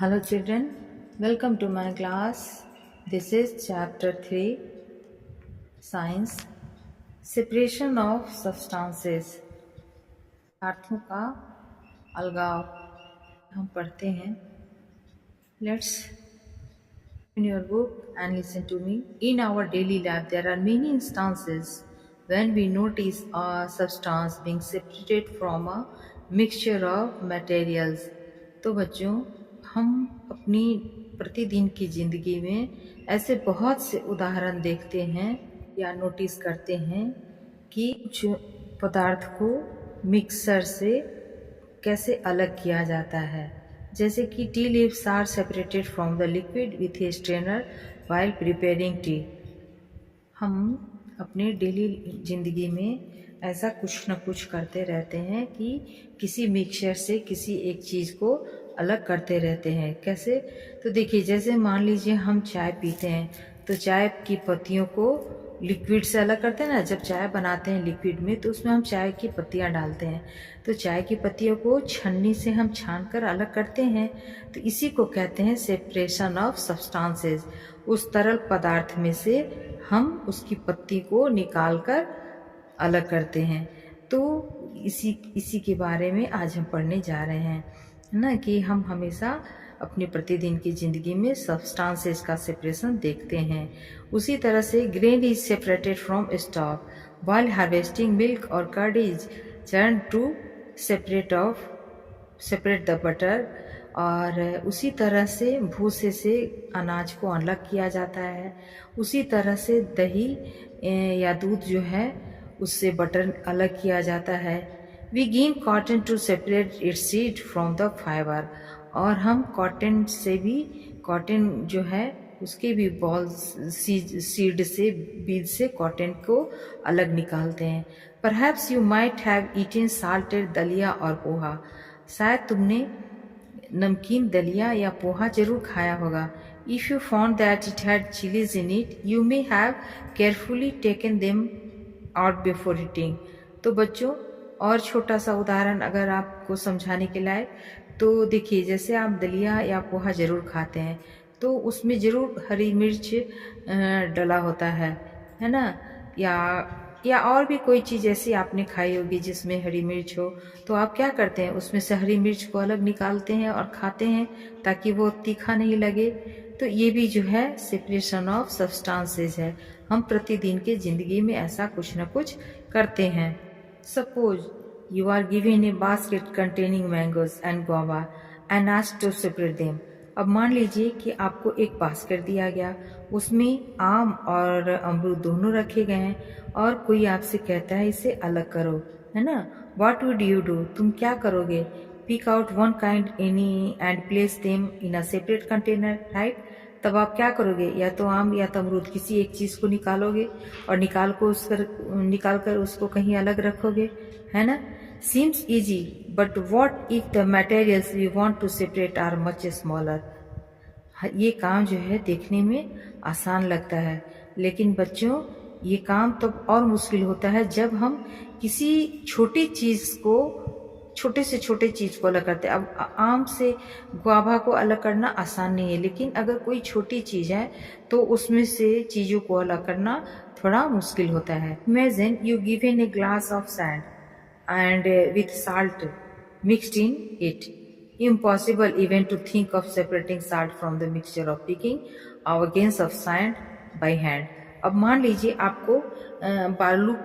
Hello children, welcome to my class. This is chapter 3 Science Separation of Substances. पदार्थों का अलगाव हम पढ़ते हैं. Let's in your book and listen to me. In our daily life there are many instances when we notice a substance being separated from a mixture of materials. तो बच्चों, हम अपनी प्रतिदिन की जिंदगी में ऐसे बहुत से उदाहरण देखते हैं या नोटिस करते हैं कि कुछ पदार्थ को मिक्सर से कैसे अलग किया जाता है. जैसे कि tea leaves are separated from the liquid with a strainer while preparing tea. हम अपने डेली जिंदगी में ऐसा कुछ न कुछ करते रहते हैं कि किसी मिक्सचर से किसी एक चीज़ को अलग करते रहते हैं. कैसे? तो देखिए, जैसे मान लीजिए हम चाय पीते हैं तो चाय की पत्तियों को लिक्विड से अलग करते हैं ना. जब चाय बनाते हैं लिक्विड में तो उसमें हम चाय की पत्तियां डालते हैं, तो चाय की पत्तियों को छन्नी से हम छान कर अलग करते हैं. तो इसी को कहते हैं सेपरेशन ऑफ सब्सटेंसेस. उस तरल पदार्थ में से हम उसकी पत्ती को निकाल कर अलग करते हैं. तो इसी के बारे में आज हम पढ़ने जा रहे हैं ना, कि हम हमेशा अपनी प्रतिदिन की जिंदगी में सब्सटेंसेस का सेपरेशन देखते हैं. उसी तरह से grain is separated from stalk while harvesting. Milk और curd is churn to separate the butter. और उसी तरह से भूसे से अनाज को अलग किया जाता है. उसी तरह से दही या दूध जो है उससे बटर अलग किया जाता है. We gain cotton to separate its seed from the fibre. और हम कॉटन से भी, कॉटन जो है उसके भी बॉल्स सीड से, बीज से कॉटन को अलग निकालते हैं. Perhaps you might have eaten salted dalia और पोहा. शायद तुमने नमकीन दलिया या पोहा जरूर खाया होगा. If you found that it had chillies in it you may have carefully taken them out before eating. तो बच्चों, और छोटा सा उदाहरण अगर आपको समझाने के लायक, तो देखिए, जैसे आप दलिया या पोहा जरूर खाते हैं तो उसमें जरूर हरी मिर्च डला होता है ना. या और भी कोई चीज़ ऐसी आपने खाई होगी जिसमें हरी मिर्च हो, तो आप क्या करते हैं, उसमें से हरी मिर्च को अलग निकालते हैं और खाते हैं ताकि वो तीखा नहीं लगे. तो ये भी जो है सेपरेशन ऑफ सब्सटेंसेस है. हम प्रतिदिन के जिंदगी में ऐसा कुछ न कुछ करते हैं. Suppose you are given a basket containing mangoes and guava and asked to separate them. अब मान लीजिए कि आपको एक बास्केट दिया गया, उसमें आम और अमरूद दोनों रखे गए हैं और कोई आपसे कहता है इसे अलग करो, है ना. What would you do? तुम क्या करोगे? Pick out one kind any and place them in a separate container, right? तब आप क्या करोगे? या तो आम या तो अमरूद, किसी एक चीज़ को निकालोगे और निकाल कर उसको कहीं अलग रखोगे, है ना. Seems easy, but what if the materials we want to separate are much smaller? ये काम जो है देखने में आसान लगता है, लेकिन बच्चों ये काम तब और मुश्किल होता है जब हम किसी छोटी चीज़ को, छोटे से छोटे चीज़ को अलग करते हैं. अब आम से गुआवा को अलग करना आसान नहीं है, लेकिन अगर कोई छोटी चीज़ है तो उसमें से चीज़ों को अलग करना थोड़ा मुश्किल होता है. Imagine you given a glass of sand and with salt mixed in it. Impossible even to think of separating salt from the mixture of picking our grains of sand by hand. अब मान लीजिए आपको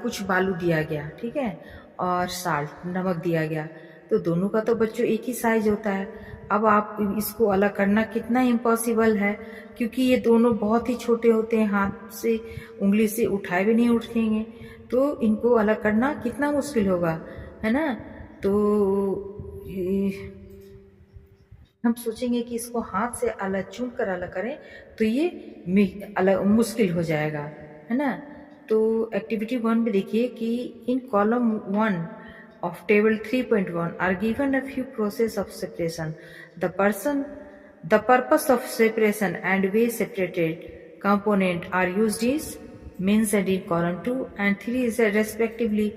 कुछ बालू दिया गया, ठीक है, और साल्ट, नमक दिया गया, तो दोनों का तो बच्चों एक ही साइज होता है. अब आप इसको अलग करना कितना इम्पॉसिबल है, क्योंकि ये दोनों बहुत ही छोटे होते हैं, हाथ से उंगली से उठाए भी नहीं उठेंगे, तो इनको अलग करना कितना मुश्किल होगा, है ना. तो हम सोचेंगे कि इसको हाथ से अलग चुन कर अलग करें तो ये अलग मुश्किल हो जाएगा, है ना. तो एक्टिविटी 1 में देखिए कि इन column 1 of table 3.1 are given a few process of separation. The purpose of separation and way separated component are used is mentioned in column 2 and 3 is respectively.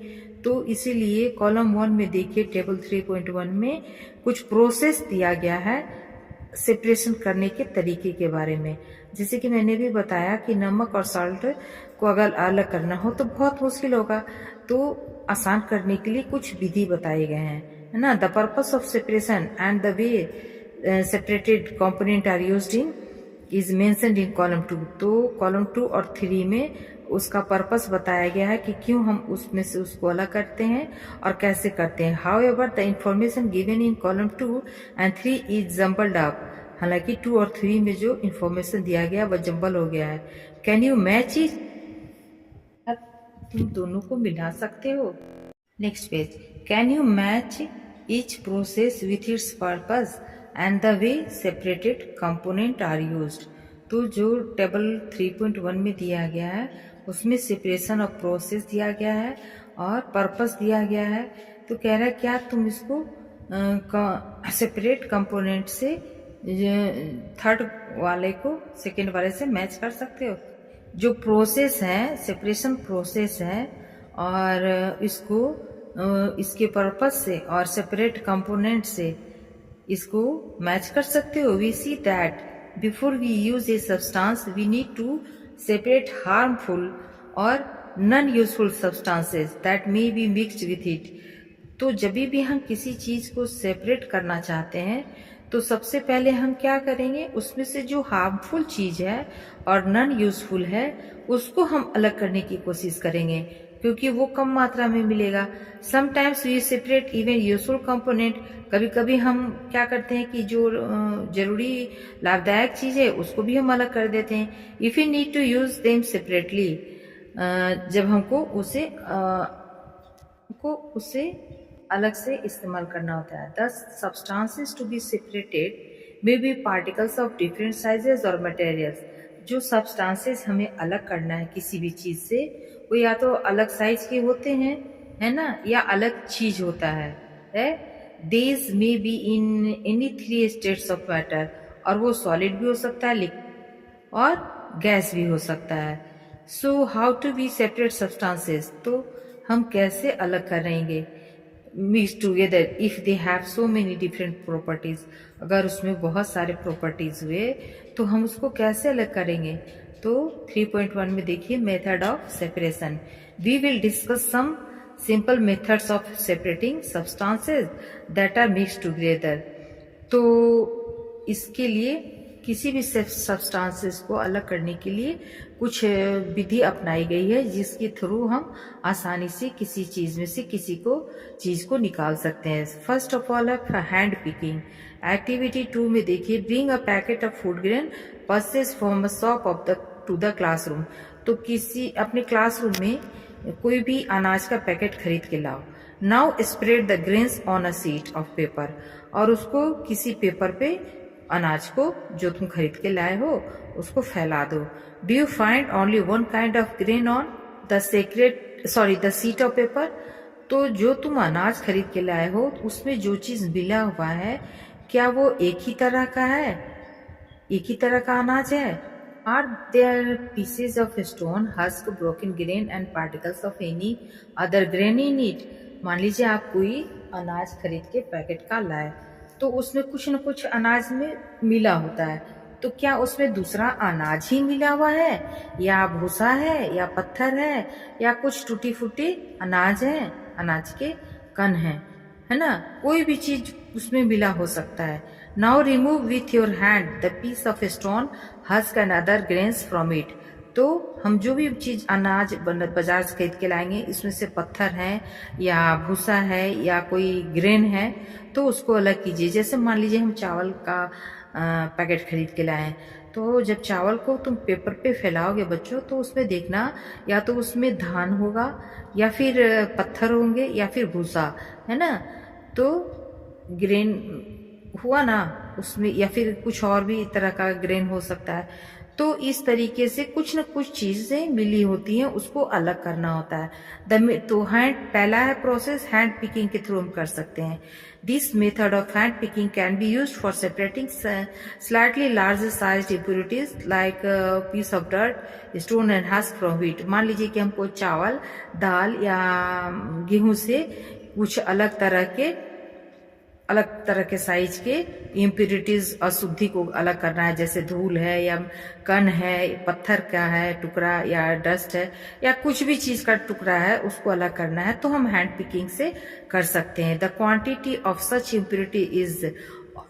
तो इसीलिए कॉलम 1 में देखिए टेबल 3.1 में कुछ प्रोसेस दिया गया है सेपरेशन करने के तरीके के बारे में। जैसे कि मैंने भी बताया कि नमक और सॉल्ट को अगर अलग करना हो तो बहुत मुश्किल होगा, तो आसान करने के लिए कुछ विधि बताए गए हैं, है ना। The purpose of separation and the way separated component are used in is mentioned in column 2। तो कॉलम 2 और 3 में उसका पर्पस बताया गया है कि क्यों हम उसमें से उसको अलग करते हैं और कैसे करते हैं। However the information given in column 2 and 3 is jumbled up. हालांकि 2 और 3 में जो इंफॉर्मेशन दिया गया वह जम्बल हो गया है। Can you match it? तुम दोनों को मिला सकते हो। Next page, can you match each process with its purpose and the way separated component are used. तो जो टेबल 3.1 में दिया गया है उसमें सेपरेशन ऑफ प्रोसेस दिया गया है और पर्पस दिया गया है। तो कह रहा है क्या तुम इसको सेपरेट कंपोनेंट से थर्ड वाले को सेकेंड वाले से मैच कर सकते हो। जो प्रोसेस है, सेपरेशन प्रोसेस है, और इसको इसके पर्पस से और सेपरेट कंपोनेंट से इसको मैच कर सकते हो। We see that before we use a substance we need to separate harmful और non useful substances that may be mixed with it. तो जब भी हम किसी चीज को सेपरेट करना चाहते हैं तो सबसे पहले हम क्या करेंगे, उसमें से जो हार्मफुल चीज है और नॉन यूजफुल है उसको हम अलग करने की कोशिश करेंगे, क्योंकि वो कम मात्रा में मिलेगा। Sometimes we separate even useful component. कभी कभी हम क्या करते हैं कि जो जरूरी लाभदायक चीज है उसको भी हम अलग कर देते हैं। If you need to use them separately, जब हमको उसे अलग से इस्तेमाल करना होता है। The substances to be separated may be particles of different sizes और मटेरियल्स। जो सब्सटेंसेस हमें अलग करना है किसी भी चीज से, वो या तो अलग साइज के होते हैं, है ना, या अलग चीज होता है। These may be in any 3 states of matter, और वो सॉलिड भी हो सकता है, लिक्विड और गैस भी हो सकता है। So how to be separate substances, तो हम कैसे अलग करेंगे mix together if they have so many different properties. अगर उसमें बहुत सारे प्रॉपर्टीज हुए तो हम उसको कैसे अलग करेंगे। तो 3.1 में देखिए method of separation. We will discuss some simple methods of separating substances that are mixed together. तो इसके लिए किसी भी सब्सटेंसेस को अलग करने के लिए कुछ विधि अपनाई गई है जिसके थ्रू हम आसानी से किसी चीज में से चीज को निकाल सकते हैं। First of all hand picking. Activity 2 में देखिए, bring a packet of food grain purchase from a shop of the to the classroom. तो किसी अपने क्लासरूम में कोई भी अनाज का पैकेट खरीद के लाओ। Now spread the grains on a sheet of paper, और उसको किसी पेपर पे अनाज को जो तुम खरीद के लाए हो उसको फैला दो। Do you find only one kind of grain on the the sheet of paper. तो जो तुम अनाज खरीद के लाए हो उसमें जो चीज मिला हुआ है क्या वो एक ही तरह का है, एक ही तरह का अनाज है। Are there pieces of stone, husk, broken grain and particles of any other grain in it. मान लीजिए आप कोई अनाज खरीद के पैकेट का लाए तो उसमें कुछ न कुछ अनाज में मिला होता है, तो क्या उसमें दूसरा अनाज ही मिला हुआ है, या भूसा है, या पत्थर है, या कुछ टूटी फूटी अनाज है, अनाज के कण है ना, कोई भी चीज उसमें मिला हो सकता है। Now remove with your hand the piece of stone, husk and other grains from it. तो हम जो भी चीज अनाज बाजार से खरीद के लाएंगे इसमें से पत्थर है या भूसा है या कोई ग्रेन है तो उसको अलग कीजिए। जैसे मान लीजिए हम चावल का पैकेट खरीद के लाए, तो जब चावल को तुम पेपर पे फैलाओगे बच्चों तो उसमें देखना या तो उसमें धान होगा या फिर पत्थर होंगे या फिर भूसा, है ना। तो ग्रेन हुआ ना उसमें, या फिर कुछ और भी तरह का ग्रेन हो सकता है। तो इस तरीके से कुछ न कुछ चीजें मिली होती हैं, उसको अलग करना होता है। तो पहला है प्रोसेस हैंड पिकिंग के थ्रू हम कर सकते हैं। This method of hand picking can be used for separating slightly larger sized impurities like piece of dirt, stone and husk from wheat. मान लीजिए कि हमको चावल, दाल या गेहूं से कुछ अलग तरह के अलग तरह के साइज के इम्प्योरिटीज, अशुद्धि को अलग करना है, जैसे धूल है या कण है, पत्थर का है टुकड़ा या डस्ट है या कुछ भी चीज का टुकड़ा है, उसको अलग करना है तो हम हैंड पिकिंग से कर सकते हैं। The quantity of such impurity is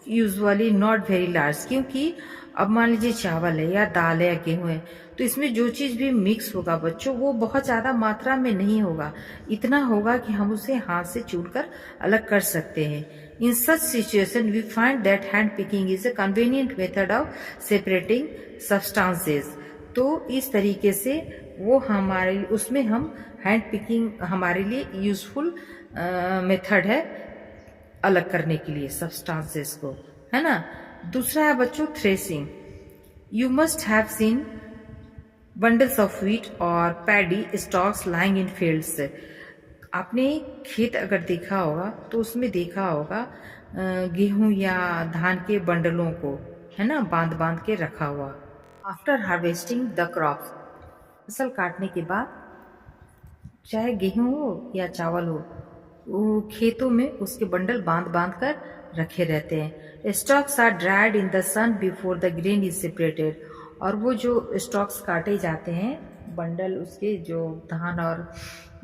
usually not very large, क्योंकि अब मान लीजिए चावल है या दाल है या गेहूं है, तो इसमें जो चीज भी मिक्स होगा बच्चों वो बहुत ज्यादा मात्रा में नहीं होगा, इतना होगा कि हम उसे हाथ से चूरकर अलग कर सकते हैं। In such situation we find that hand picking is a convenient method of separating substances. तो इस तरीके से वो हमारे उसमें हम हैंड पिकिंग हमारे लिए यूजफुल मेथड है अलग करने के लिए सब्सटेंसेस को, है ना। दूसरा है बच्चों threshing. You must have seen bundles of wheat और paddy stalks lying in fields. आपने खेत अगर देखा होगा तो उसमें देखा होगा गेहूं या धान के बंडलों को, है ना, बांध बांध के रखा हुआ। आफ्टर हार्वेस्टिंग द क्रॉप्स, फसल काटने के बाद चाहे गेहूं हो या चावल हो, वो खेतों में उसके बंडल बांध बांध कर रखे रहते हैं। Stocks are dried in the sun before the grain is separated. और वो जो स्टॉक्स काटे जाते हैं बंडल उसके, जो धान और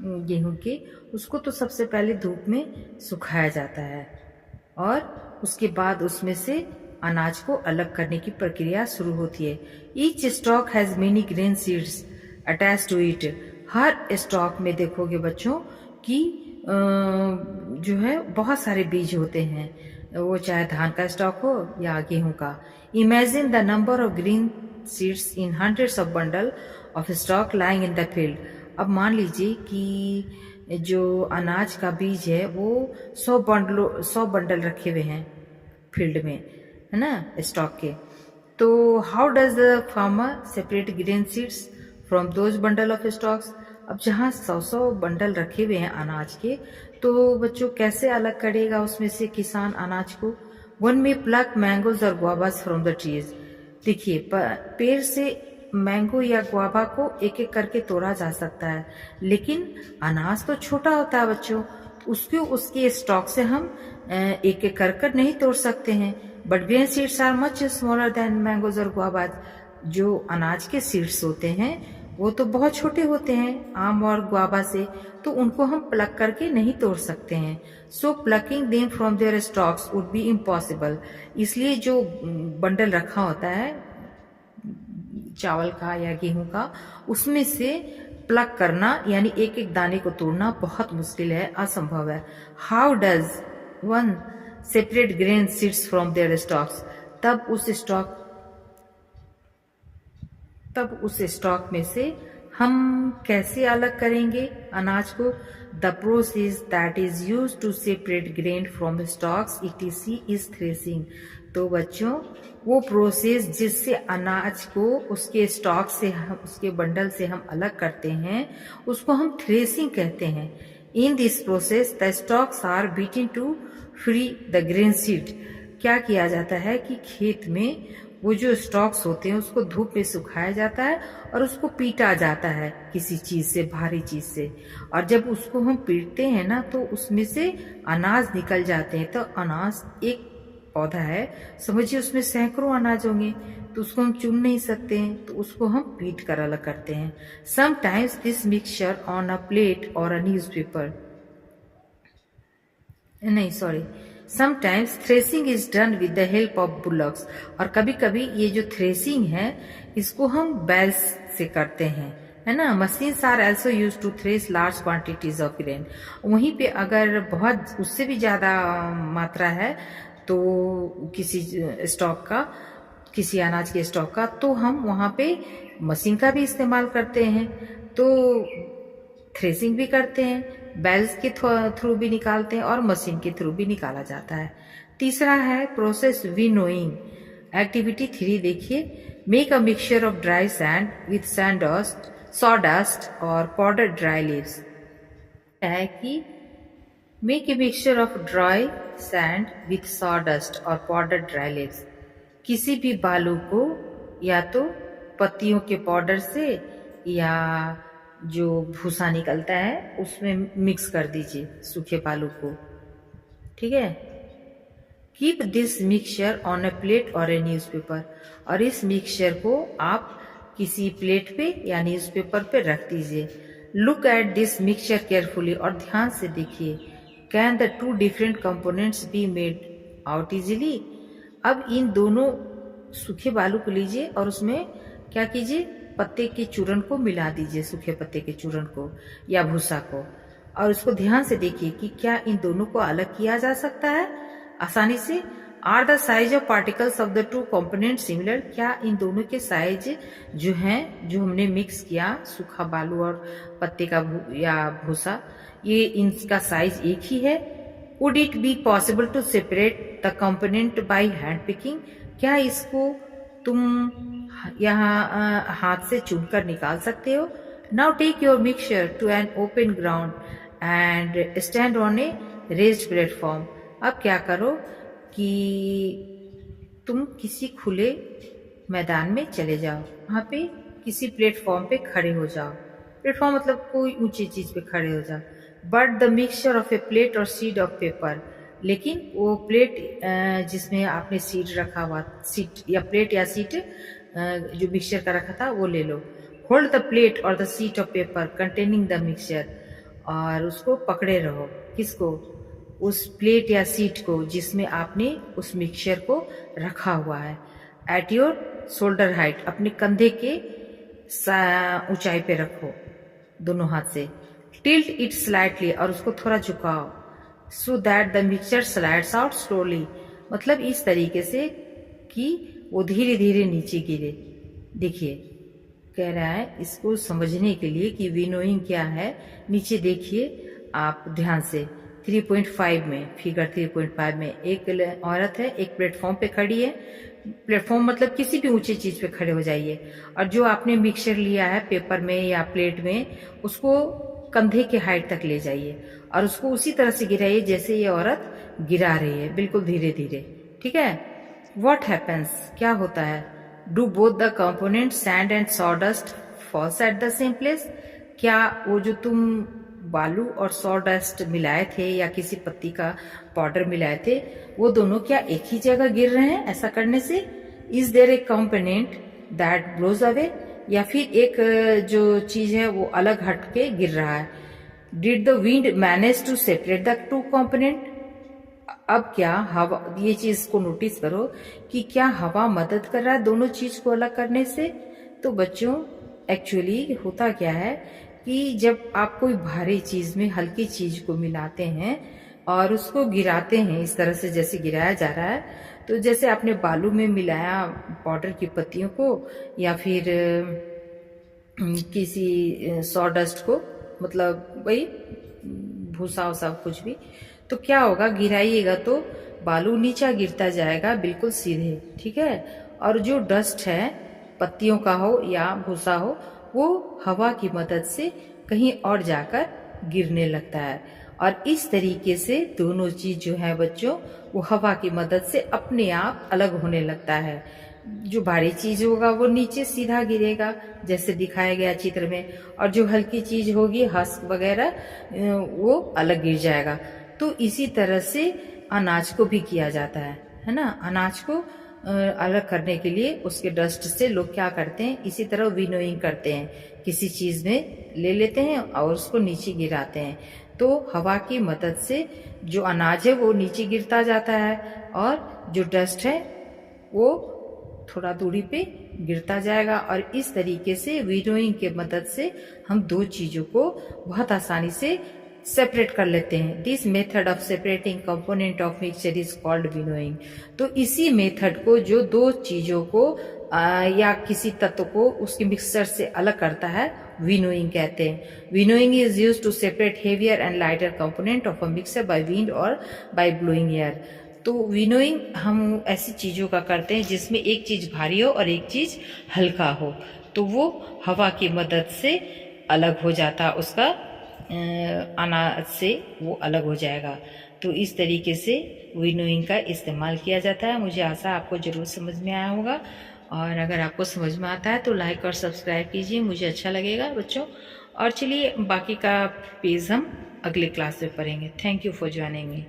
गेहूं के, उसको तो सबसे पहले धूप में सुखाया जाता है और उसके बाद उसमें से अनाज को अलग करने की प्रक्रिया शुरू होती है। Each stock has many grain seeds attach to it. हर स्टॉक में देखोगे बच्चों कि जो है बहुत सारे बीज होते हैं, वो चाहे धान का स्टॉक हो या गेहूं का। Imagine the number of green seeds in hundreds of bundle of stock lying in the field. अब मान लीजिए कि जो अनाज का बीज है वो 100 बंडल रखे हुए हैं फील्ड में, है ना, स्टॉक के। तो how does the farmer separate grain seeds from those bundle of stocks. अब जहाँ 100 बंडल रखे हुए हैं अनाज के, तो बच्चों कैसे अलग करेगा उसमें से किसान अनाज को। वन में प्लक मैंगोज और गुआवास फ्रॉम द ट्रीज। देखिए पेड़ से मैंगो या गुआवा को एक एक करके तोड़ा जा सकता है, लेकिन अनाज तो छोटा होता है बच्चों, उसको उसके स्टॉक से हम एक एक कर नहीं तोड़ सकते हैं। But grain seeds are much smaller than mangoes और गुआवाज। जो अनाज के सीड्स होते हैं वो तो बहुत छोटे होते हैं आम और गुआवा से, तो उनको हम प्लक करके नहीं तोड़ सकते हैं। So plucking them from their stalks would be impossible. इसलिए जो बंडल रखा होता है चावल का या गेहूं का, उसमें से प्लक करना यानी एक एक दाने को तोड़ना बहुत मुश्किल है, असंभव है। How does one separate grain seeds from their stocks. तब उस स्टॉक में से हम कैसे अलग करेंगे अनाज को। The process that is use to separate grain from stocks etc is threshing. तो बच्चों वो प्रोसेस जिससे अनाज को उसके स्टॉक से हम उसके बंडल से हम अलग करते हैं उसको हम थ्रेसिंग कहते हैं। In this process the stalks are beaten to free the grain seed. क्या किया जाता है कि खेत में वो जो स्टॉक्स होते हैं उसको धूप में सुखाया जाता है और उसको पीटा जाता है किसी चीज से, भारी चीज से। और जब उसको हम पीटते हैं ना तो उसमें से अनाज निकल जाते हैं। तो अनाज एक पौधा है, समझिए उसमें सैकड़ों अनाज होंगे, तो उसको हम चुन नहीं सकते हैं, तो उसको हम पीट कर अलग करते हैं। Sometimes this mixture on a plate और अ न्यूज़पेपर, नहीं sorry, sometimes threshing is done with the help of bullocks. और कभी कभी ये जो थ्रेसिंग है इसको हम बैल्स से करते हैं, है ना। Machines are also use to thresh large quantities of grain. वहीं पे अगर बहुत उससे भी ज्यादा मात्रा है तो किसी स्टॉक का, किसी अनाज के स्टॉक का, तो हम वहाँ पे मशीन का भी इस्तेमाल करते हैं, तो थ्रेसिंग भी करते हैं, बैल्स के थ्रू भी निकालते हैं और मशीन के थ्रू भी निकाला जाता है। तीसरा है प्रोसेस विनोइंग। एक्टिविटी 3 देखिए। Make a mixture of dry sand with sand dust, sawdust और पाउडर्ड ड्राई लीव्स। है कि make a mixture of dry sand with sawdust और पाउडर्ड ड्राई लीव्स। किसी भी बालू को या तो पत्तियों के पाउडर से या जो भूसा निकलता है उसमें मिक्स कर दीजिए सूखे बालू को, ठीक है। Keep this mixture on a plate और ए न्यूज़पेपर, और इस मिक्सचर को आप किसी प्लेट पे या न्यूज़पेपर पे रख दीजिए। Look at this mixture carefully, और ध्यान से देखिए। Can the two different components be made out easily. अब इन दोनों सूखे बालू को लीजिए और उसमें क्या कीजिए, पत्ते के चूर्ण को मिला दीजिए, सूखे पत्ते के चूर्ण को या भूसा को, और उसको ध्यान से देखिए कि क्या इन दोनों को अलग किया जा सकता है आसानी से। Are the size of particles of the two component similar, क्या इन दोनों के साइज जो हैं, जो हमने मिक्स किया सूखा बालू और पत्ते का या भूसा, ये इनका साइज एक ही है। Would it be possible to separate the component by hand picking, क्या इसको तुम यहाँ हाथ से चुनकर निकाल सकते हो। Now take your mixture to an open ground and stand on a raised platform. अब क्या करो कि तुम किसी खुले मैदान में चले जाओ, वहाँ पे किसी प्लेटफॉर्म पे खड़े हो जाओ। प्लेटफॉर्म मतलब कोई ऊंची चीज पे खड़े हो जाओ। But the mixture of A plate और सीड ऑफ पेपर, लेकिन वो प्लेट जिसमें आपने सीड रखा हुआ, सीट या प्लेट या सीट जो मिक्सचर का रखा था वो ले लो। होल्ड द प्लेट और the seat of paper containing the mixture, और उसको पकड़े रहो। किसको? उस प्लेट या सीट को जिसमें आपने उस मिक्सचर को रखा हुआ है। एट योर शोल्डर हाइट, अपने कंधे के ऊंचाई पे रखो दोनों हाथ से। टिल्ट इट स्लाइटली, और उसको थोड़ा झुकाओ। So that the mixture slides out slowly, मतलब इस तरीके से कि वो धीरे धीरे नीचे गिरे। देखिए कह रहा है इसको समझने के लिए कि विनोइंग क्या है, नीचे देखिए आप ध्यान से। 3.5 में, फिगर 3.5 में एक औरत है, एक प्लेटफॉर्म पे खड़ी है। प्लेटफॉर्म मतलब किसी भी ऊंची चीज पे खड़े हो जाइए, और जो आपने मिक्सचर लिया है पेपर में या प्लेट में, उसको कंधे के हाइट तक ले जाइए और उसको उसी तरह से गिराइए जैसे ये औरत गिरा रही है, बिल्कुल धीरे धीरे। ठीक है। व्हाट हैपेंस, क्या होता है? Do both the component sand and sawdust falls at the same place, क्या वो जो तुम बालू और सॉडस्ट मिलाए थे या किसी पत्ती का पाउडर मिलाए थे, वो दोनों क्या एक ही जगह गिर रहे हैं ऐसा करने से? Is there a component that blows away, या फिर एक जो चीज है वो अलग हट के गिर रहा है? Did the wind manage to separate the two component, अब क्या हवा, ये चीज को नोटिस करो कि क्या हवा मदद कर रहा है दोनों चीज को अलग करने से? तो बच्चों एक्चुअली होता क्या है कि जब आप कोई भारी चीज में हल्की चीज को मिलाते हैं और उसको गिराते हैं इस तरह से जैसे गिराया जा रहा है, तो जैसे आपने बालू में मिलाया पाउडर की पत्तियों को या फिर किसी सॉडस्ट को, मतलब वही भूसा वूसा कुछ भी, तो क्या होगा, गिराइएगा तो बालू नीचा गिरता जाएगा बिल्कुल सीधे। ठीक है। और जो डस्ट है पत्तियों का हो या भूसा हो, वो हवा की मदद से कहीं और जाकर गिरने लगता है, और इस तरीके से दोनों चीज जो है बच्चों, वो हवा की मदद से अपने आप अलग होने लगता है। जो भारी चीज होगा वो नीचे सीधा गिरेगा जैसे दिखाया गया चित्र में, और जो हल्की चीज होगी हस्क वगैरह वो अलग गिर जाएगा। तो इसी तरह से अनाज को भी किया जाता है ना। अनाज को अलग करने के लिए उसके डस्ट से लोग क्या करते हैं, इसी तरह विनोइंग करते हैं, किसी चीज में ले लेते हैं और उसको नीचे गिराते हैं, तो हवा की मदद से जो अनाज है वो नीचे गिरता जाता है और जो डस्ट है वो थोड़ा दूरी पे गिरता जाएगा। और इस तरीके से विनोइंग के मदद से हम दो चीजों को बहुत आसानी से सेपरेट कर लेते हैं। This method of separating component of mixture is called winnowing. तो इसी मेथड को जो दो चीजों को या किसी तत्व को उसके मिक्सचर से अलग करता है, विनोइंग कहते हैं। Winnowing is used to separate heavier and lighter component of a mixture by wind और बाय ब्लोइंग एयर। तो विनोइंग हम ऐसी चीजों का करते हैं जिसमें एक चीज भारी हो और एक चीज हल्का हो, तो वो हवा की मदद से अलग हो जाता, उसका अनाज से वो अलग हो जाएगा। तो इस तरीके से विनोइंग का इस्तेमाल किया जाता है। मुझे आशा आपको जरूर समझ में आया होगा, और अगर आपको समझ में आता है तो लाइक और सब्सक्राइब कीजिए, मुझे अच्छा लगेगा बच्चों। और चलिए बाकी का पेज हम अगले क्लास में पढ़ेंगे। Thank you for joining me.